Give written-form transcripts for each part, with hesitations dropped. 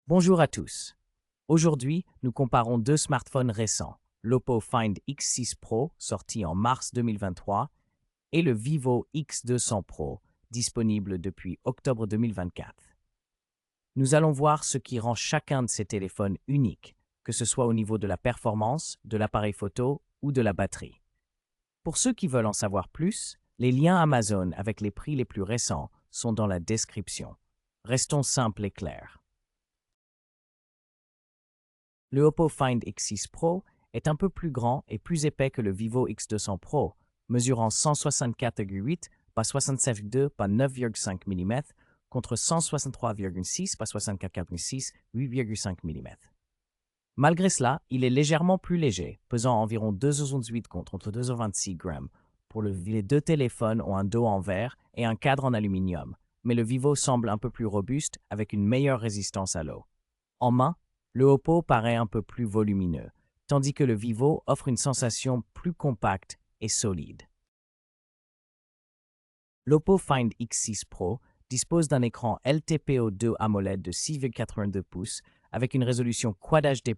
Bonjour à tous. Aujourd'hui, nous comparons deux smartphones récents, l'Oppo Find X6 Pro, sorti en mars 2023, et le Vivo X200 Pro, disponible depuis octobre 2024. Nous allons voir ce qui rend chacun de ces téléphones unique, que ce soit au niveau de la performance, de l'appareil photo ou de la batterie. Pour ceux qui veulent en savoir plus, les liens Amazon avec les prix les plus récents sont dans la description. Restons simples et clairs. Le Oppo Find X6 Pro est un peu plus grand et plus épais que le Vivo X200 Pro, mesurant 164,8 par 67,2 par 9,5 mm contre 163,6 par 64,6, 8,5 mm. Malgré cela, il est légèrement plus léger, pesant environ 2,8 contre 2,26 grammes. Les deux téléphones ont un dos en verre et un cadre en aluminium, mais le Vivo semble un peu plus robuste avec une meilleure résistance à l'eau. En main, le Oppo paraît un peu plus volumineux, tandis que le Vivo offre une sensation plus compacte et solide. L'Oppo Find X6 Pro dispose d'un écran LTPO2 AMOLED de 6,82 pouces avec une résolution Quad HD+,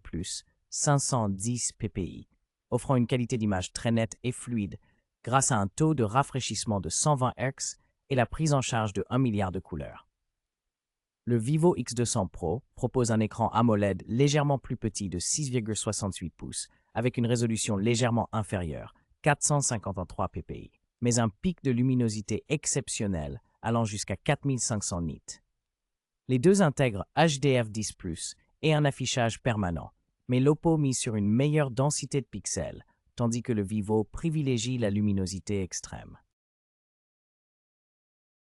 510 ppi, offrant une qualité d'image très nette et fluide grâce à un taux de rafraîchissement de 120 Hz et la prise en charge de 1 milliard de couleurs. Le Vivo X200 Pro propose un écran AMOLED légèrement plus petit de 6,68 pouces avec une résolution légèrement inférieure, 453 ppi, mais un pic de luminosité exceptionnel allant jusqu'à 4500 nits. Les deux intègrent HDR10+ et un affichage permanent, mais l'Oppo mise sur une meilleure densité de pixels, tandis que le Vivo privilégie la luminosité extrême.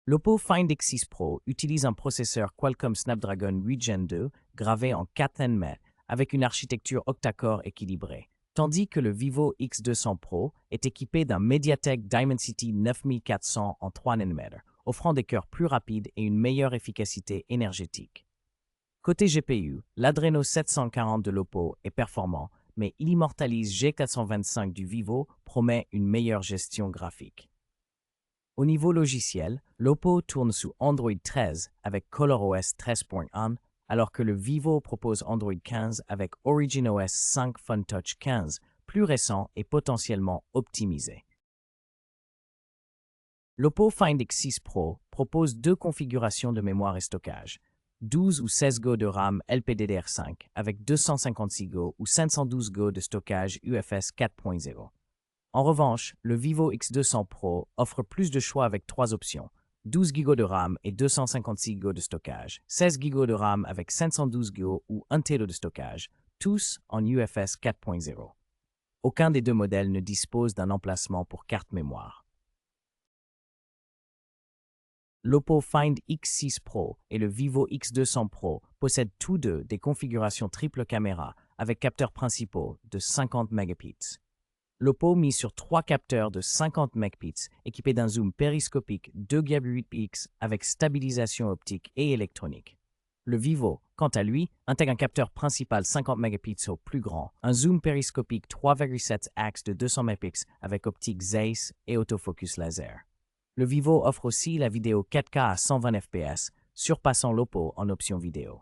L'Oppo Find X6 Pro utilise un processeur Qualcomm Snapdragon 8 Gen 2 gravé en 4 nm avec une architecture octa-core équilibrée, tandis que le Vivo X200 Pro est équipé d'un MediaTek Dimensity 9400 en 3 nm, offrant des cœurs plus rapides et une meilleure efficacité énergétique. Côté GPU, l'Adreno 740 de l'Oppo est performant, mais l'immortalise G425 du Vivo promet une meilleure gestion graphique. Au niveau logiciel, l'Oppo tourne sous Android 13 avec ColorOS 13.1, alors que le Vivo propose Android 15 avec OriginOS 5 FunTouch 15, plus récent et potentiellement optimisé. L'Oppo Find X6 Pro propose deux configurations de mémoire et stockage, 12 ou 16 Go de RAM LPDDR5 avec 256 Go ou 512 Go de stockage UFS 4.0. En revanche, le Vivo X200 Pro offre plus de choix avec trois options, 12 Go de RAM et 256 Go de stockage, 16 Go de RAM avec 512 Go ou 1 TB de stockage, tous en UFS 4.0. Aucun des deux modèles ne dispose d'un emplacement pour carte mémoire. L'Oppo Find X6 Pro et le Vivo X200 Pro possèdent tous deux des configurations triple caméra avec capteurs principaux de 50 mégapixels. L'Oppo mise sur trois capteurs de 50 mégapixels équipés d'un zoom périscopique 2,8x avec stabilisation optique et électronique. Le Vivo, quant à lui, intègre un capteur principal 50 mégapixels plus grand, un zoom périscopique 3,7x de 200 mégapixels avec optique Zeiss et autofocus laser. Le Vivo offre aussi la vidéo 4K à 120 fps, surpassant l'Oppo en option vidéo.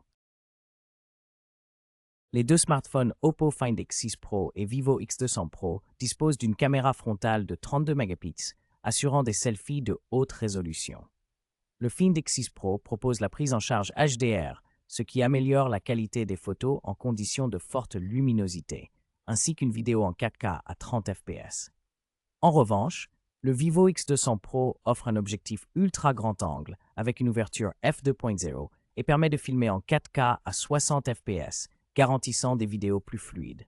Les deux smartphones Oppo Find X6 Pro et Vivo X200 Pro disposent d'une caméra frontale de 32 mégapixels, assurant des selfies de haute résolution. Le Find X6 Pro propose la prise en charge HDR, ce qui améliore la qualité des photos en conditions de forte luminosité, ainsi qu'une vidéo en 4K à 30 fps. En revanche, le Vivo X200 Pro offre un objectif ultra grand angle avec une ouverture f2.0 et permet de filmer en 4K à 60 fps, garantissant des vidéos plus fluides.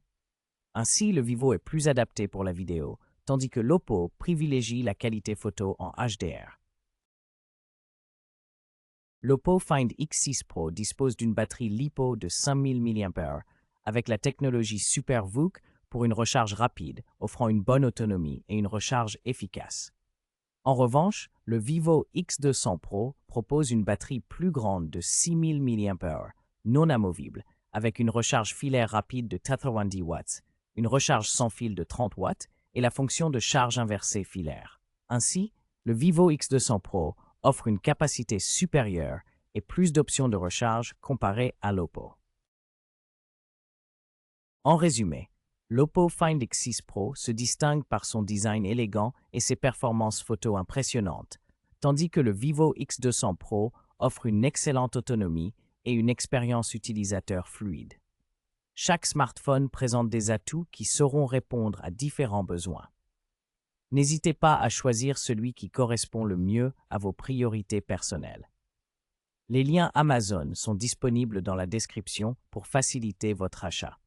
Ainsi, le Vivo est plus adapté pour la vidéo, tandis que l'Oppo privilégie la qualité photo en HDR. L'Oppo Find X6 Pro dispose d'une batterie LiPo de 5000 mAh avec la technologie SuperVOOC pour une recharge rapide, offrant une bonne autonomie et une recharge efficace. En revanche, le Vivo X200 Pro propose une batterie plus grande de 6000 mAh, non amovible, avec une recharge filaire rapide de 90 watts, une recharge sans fil de 30 watts et la fonction de charge inversée filaire. Ainsi, le Vivo X200 Pro offre une capacité supérieure et plus d'options de recharge comparé à l'Oppo. En résumé, l'Oppo Find X6 Pro se distingue par son design élégant et ses performances photo impressionnantes, tandis que le Vivo X200 Pro offre une excellente autonomie et une expérience utilisateur fluide. Chaque smartphone présente des atouts qui sauront répondre à différents besoins. N'hésitez pas à choisir celui qui correspond le mieux à vos priorités personnelles. Les liens Amazon sont disponibles dans la description pour faciliter votre achat.